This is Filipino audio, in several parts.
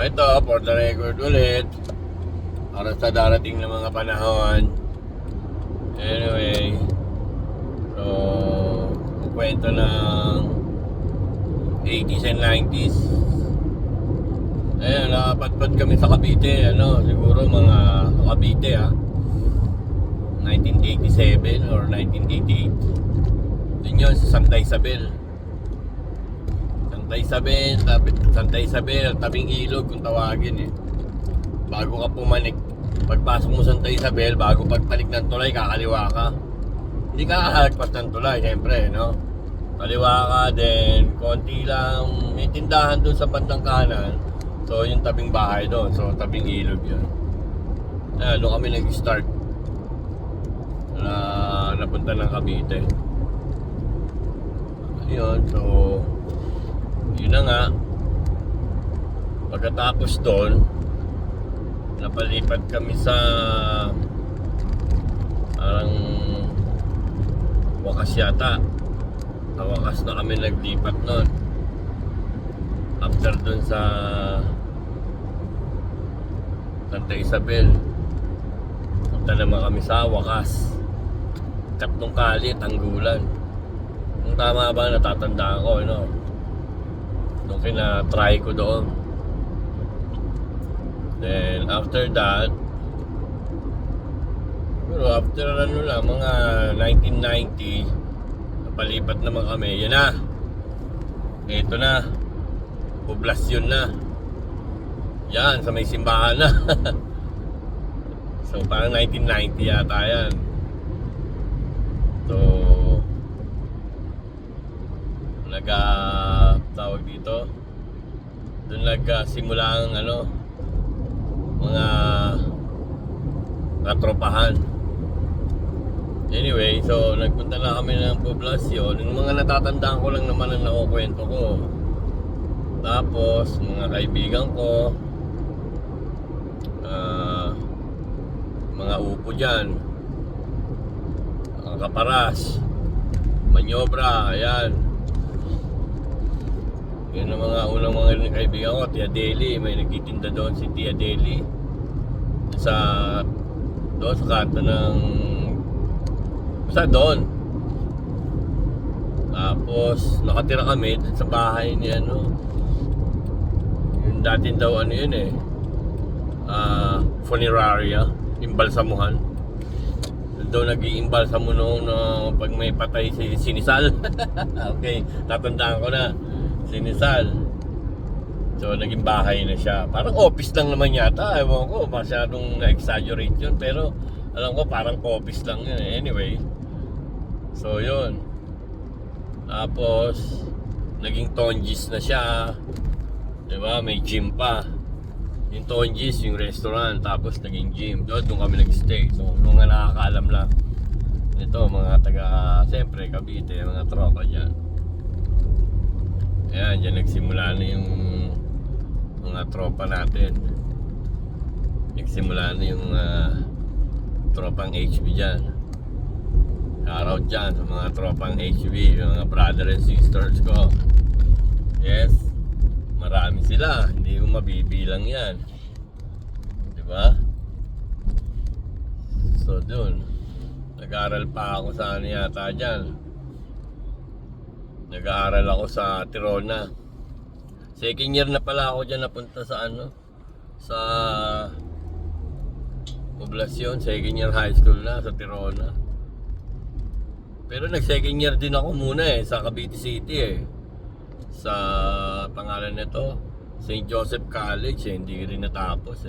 ito, for the record ulit, para sa darating na mga panahon. Anyway, so, kukwento ng 80s and 90s. Ayun, nakapatpad kami sa Cavite, siguro mga Cavite 1987 or 1988. Yun yun, sa Santa Isabel. Santa Isabel, tabing ilog kung tawagin Bago ka pumanik, pagpasok mo Santa Isabel, bago pagpanik ng tulay, kakaliwa ka. Hindi ka kakalagpas ng tulay, siyempre, Kaliwa ka, then konti lang, may tindahan doon sa bandang kanan. So, yung tabing bahay doon, so tabing ilog yun. Doon kami nag-start na napunta ng Cavite. Yun, so yun na nga. Pagkatapos doon, napalipat kami sa parang Wakas yata. Sa Wakas na kami naglipat noon. After doon sa Santa Isabel, punta naman kami sa Wakas. Tatlong kali, Tanggulan. Kung tama ba, natatandaan ko, nung kina-try ko doon. Then after that, pero after mga 1990, napalipat naman kami. Yan na, ito na, poblasyon na. Yan, sa may simbahan na. So parang 1990 yata yan. So tawag dito, doon nagsimula ang mga katropahan. Anyway, so nagpunta na kami ng poblasyon. Yung mga natatandaan ko lang naman ang nakukwento ko. Tapos mga kaibigan ko, mga upo dyan, mga kaparas, manyobra, ayan. Yun ang mga unang mga kaibigan ko. Tia Deli, may nagtitinda doon si Tia Deli doon sa kanto ng doon. Tapos nakatira kami sa bahay ni yung dating daw funeraria, imbalsamuhan. Doon nag-iimbalsamo noon pag may patay si Sinisal. Okay, tatandaan ko na, Sinisal. So naging bahay na siya. Parang office lang naman yata. Ewan ko, masyadong na-exaggerate yun. Pero alam ko parang office lang yun. Anyway, so yun. Tapos naging Tonjis na siya. Diba? May gym pa. Yung Tonjis, yung restaurant. Tapos naging gym. Doon kami nag-stay. So nung nakakaalam lang, ito mga taga, siyempre Cavite, mga tropa dyan. Ayan, dyan nagsimula na yung mga tropa natin. Nagsimula na yung tropang HB dyan. Shoutout dyan sa mga tropang HB, yung mga brother and sisters ko. Yes, marami sila, hindi ko mabibilang yan. Diba? So dun, nag-aaral pa ako sa yata dyan. Nag-aaral ako sa Tirona. Second year na pala ako dyan napunta sa sa poblasyon. Second year high school na sa Tirona. Pero nag second year din ako muna sa Cavite City sa pangalan nito, St. Joseph College hindi rin natapos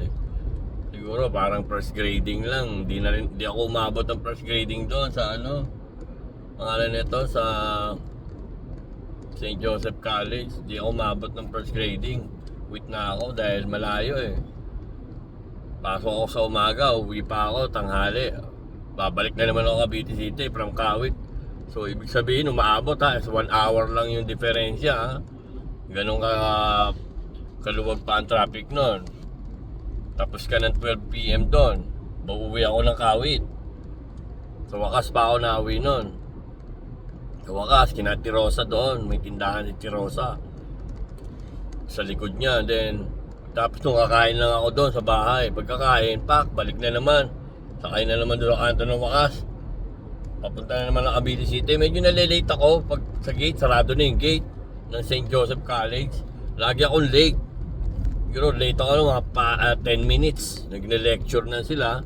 Siguro parang first grading lang. Di ako umabot ng first grading doon sa pangalan nito, sa St. Joseph College. Di ako umabot ng first grading. Quit na ako dahil malayo Pasok ako sa umaga, uwi pa ako tanghali. Babalik na naman ako Cavite City from Kawit. So ibig sabihin umaabot is 1 hour lang yung diferensya Ganun kaluwag pa ang traffic nun. Tapos ka ng 12 PM doon, uuwi ako ng Kawit. Sa Wakas pa ako nauwi nun. Sa Wakas, kina Tirosa doon, may tindahan ni Tirosa sa likod niya. Then Tapos nung kakain lang ako doon sa bahay. Pagkakain, balik na naman. Sakay na naman doon sa kanto ng wakas. Papunta na naman ng Cavite City. Medyo nalilate ako pag sa gate. Sarado na yung gate ng St. Joseph College. Lagi akong late. Siguro late ako mga 10 minutes. Nagne-lecture na sila.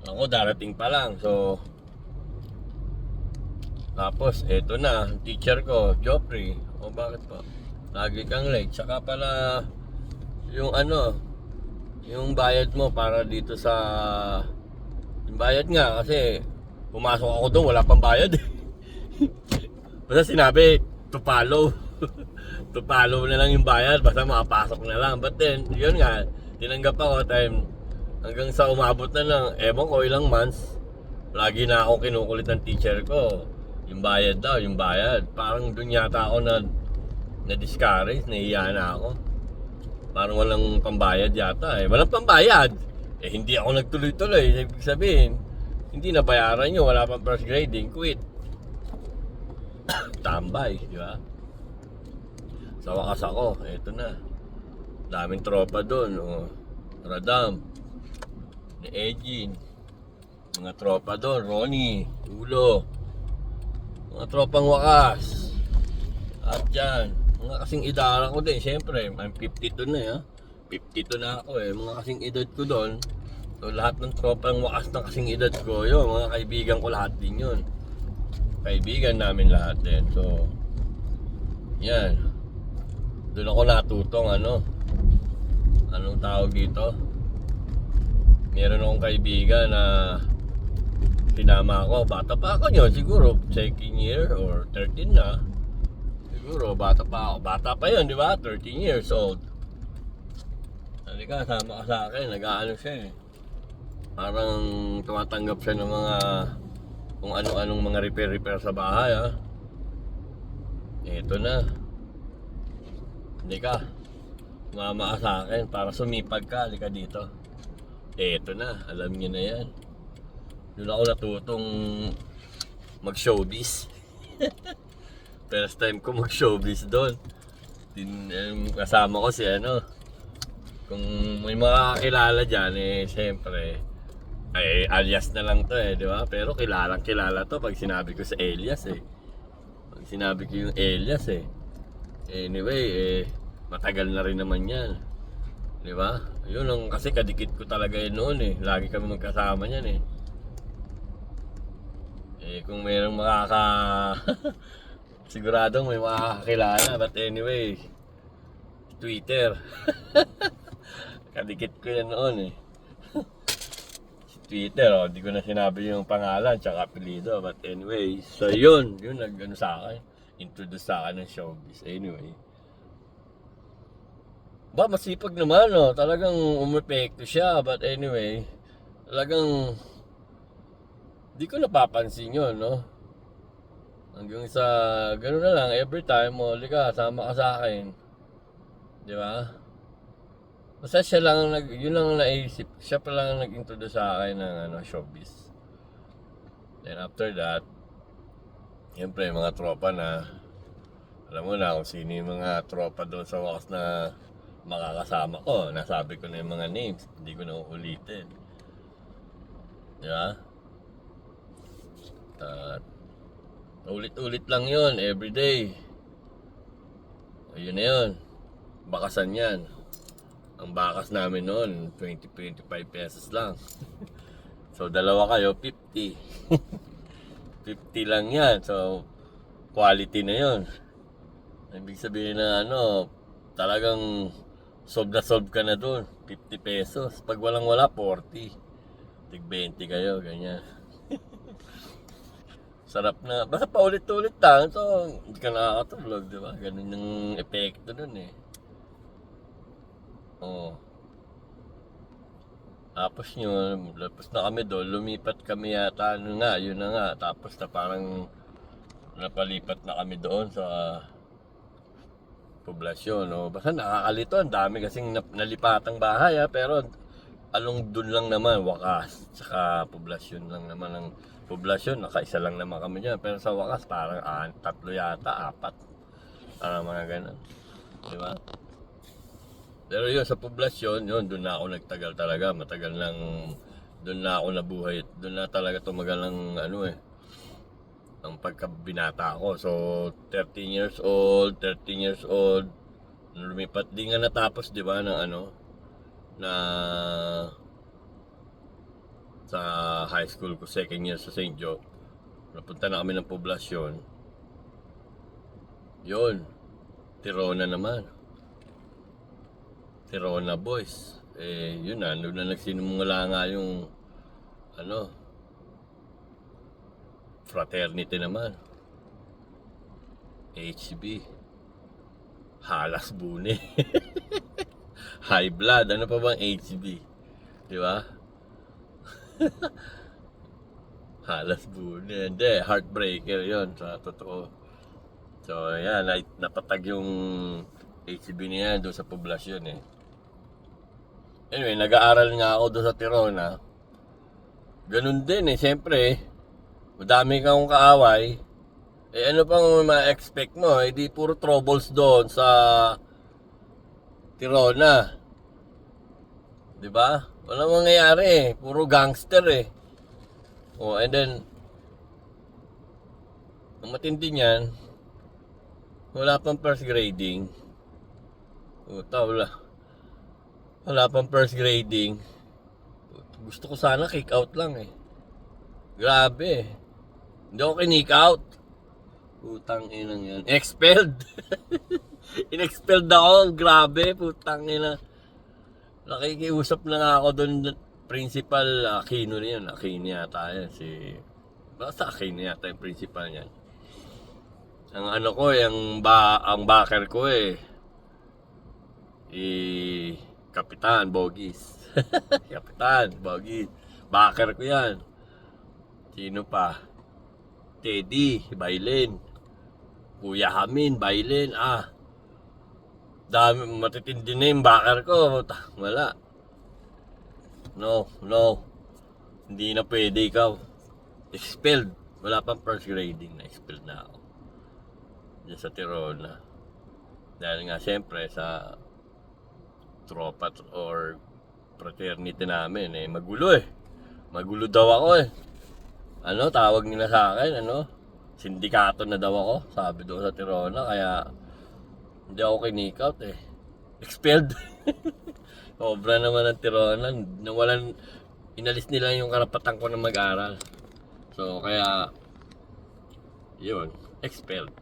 Ako darating pa lang. So tapos eto na, teacher ko, Joffrey. O bakit pa? Lagi kang late. Tsaka pala yung yung bayad mo para dito sa yung bayad nga kasi pumasok ako doon, wala pang bayad. Basta sinabi to follow. To follow na lang yung bayad, basta makapasok na lang. But then, yun nga, tinanggap ako time hanggang sa umabot na ng ewan ko ilang months. Lagi na ako kinukulit ng teacher ko. Yung bayad daw, yung bayad. Parang dun yata ako na-discourage, nahiya na ako. Parang walang pambayad yata eh. Walang pambayad. Eh hindi ako nagtuloy-tuloy. Ibig sabihin, hindi na bayaran nyo, wala pang first grading, quit. Tambay, di ba? Sa wakas ako, eto na. Daming tropa doon, oh. Radam, ni Egin, mga tropa doon, Ronnie, Ulo, mga tropang wakas. At yan, mga kasing idara ko din, syempre, I'm 52 na ya. 52 na ako eh, mga kasing edad ko doon. So lahat ng tropang wakas na kasing edad ko, yun, mga kaibigan ko lahat din yun. Kaibigan namin lahat din. So, yan. Doon ako natutong anong tawag dito? Meron akong kaibigan na sinama ako. Bata pa ako nyo, siguro second year or 13 na. Siguro, bata pa ako. Bata pa yun, di ba? 13 years old. Halika, sama ka sa akin. Nag-aano siya eh. Parang tumatanggap siya ng mga kung ano-anong mga repair sa bahay ha. Ito na. Hindi ka. Sumama ka sa akin para sumipag ka. Halika dito. Ito na. Alam niyo na yan. Doon ako natutong mag-showbiz. First time ko mag-showbiz doon. Kasama ko si kung may mga kakilala dyan eh, siyempre ay alias na lang to eh, di ba? Pero kilalang kilala to pag sinabi ko sa alias eh. Pag sinabi ko yung alias eh. Anyway, matagal na rin naman yan. Di ba? Yun lang kasi kadikit ko talaga yun noon eh. Lagi kami magkasama niyan eh. Kung mayroong siguradong may makakakilala. But anyway, Twitter. Kadikit ko yan noon eh. Twitter, di ko na sinabi yung pangalan tsaka apelido. But anyway, so yun nag-ano sa akin. Introduce sa akin ng showbiz. Anyway. Masipag naman talagang umepekto siya. But anyway, talagang di ko napapansin yun, hanggang sa gano'n na lang, every time lika, sama ka sa akin. Di ba? Basta siya lang yun lang naisip, siya pa lang nag-introduce sa akin ng showbiz. Then after that, siyempre mga tropa na, alam mo na kung sino yung mga tropa doon sa wakas na makakasama ko. Nasabi ko na yung mga names, hindi ko na uulitin. Di ba? At ulit-ulit lang yun, everyday. Ayun na yun. Bakasan yan. Ang bakas namin noon, 20-25 pesos lang. So, dalawa kayo, 50. 50 lang yan. So, quality na yun. Ibig sabihin na talagang solve na solve ka na doon. 50 pesos. Pag walang-wala, 40. Tig 20 kayo, ganyan. Sarap na. Basta paulit-ulit lang. So, hindi ka nakakatulog, di ba? Ganun yung epekto nun eh. Oo. Tapos yun, tapos na kami doon, lumipat kami yata, yun na nga. Tapos na parang napalipat na kami doon sa poblasyon. Basta nakakalito, ang dami kasing nalipatang bahay pero along dun lang naman, wakas. Tsaka poblasyon lang naman ang poblasyon, nakaisa lang naman kami dyan. Pero sa wakas, parang 3 yata, 4. Parang mga ganun. Diba? Pero yun, sa poblasyon, yun, doon na ako nagtagal talaga. Matagal nang, doon na ako nabuhay. Doon na talaga tumagal ng ano eh, ang pagkabinata ko. So, 13 years old, lumipat. Di nga natapos, di ba, ng ano, na sa high school ko, second year sa St. Joe. Napunta na kami ng poblasyon. Yun, Tirona naman. Tirona boys. Eh, yun na, doon na nagsinumula nga yung, ano, fraternity naman. HB. Halas Bune. High blood. Ano pa bang HB? Di ba? Halas Bune. Hindi, heartbreaker yon sa totoo. So, yan, napatag yung HB niya doon sa poblasyon eh. Anyway, nag-aaral nga ako doon sa Tirona. Ganun din eh, siyempre, madami kang kaaway. Eh ano pang ma-expect mo? Eh di puro troubles doon sa Tirona. 'Di ba? Walang mangyayari eh, puro gangster eh. Oh, and then ang matindi niyan, wala pang first grading. Wala pang first grading. Gusto ko sana kick out lang eh. Grabe eh. Hindi ako kick out. Putang inang yan. Expelled. In-expelled ako. Grabe. Putang ina. Nakikiusap na nga ako doon. Principal Aquino na yun. Aquino yata yan. Basta Aquino yata yung principal niyan. Ang ano ko, ang backer ko eh. Kapitan Bogis. Kapitan Bogis. Backer ko yan. Sino pa? Teddy, Bailin. Kuya Hamin, Bailin. Dami, matitindi na yung backer ko. Wala. No. Hindi na pwede ikaw. Expelled. Wala pang first grading na expelled na ako. Diyan sa Tirona. Dahil nga siyempre sa tropa or fraternity namin eh, magulo eh. Magulo daw ako eh. Ano, tawag nila sa akin, sindikato na daw ako, sabi doon sa Tirona, kaya hindi ako kinik-out eh. Expelled. Sobra naman ang Tirona, inalis nila yung karapatan ko na mag-aral. So, kaya, yun, expelled.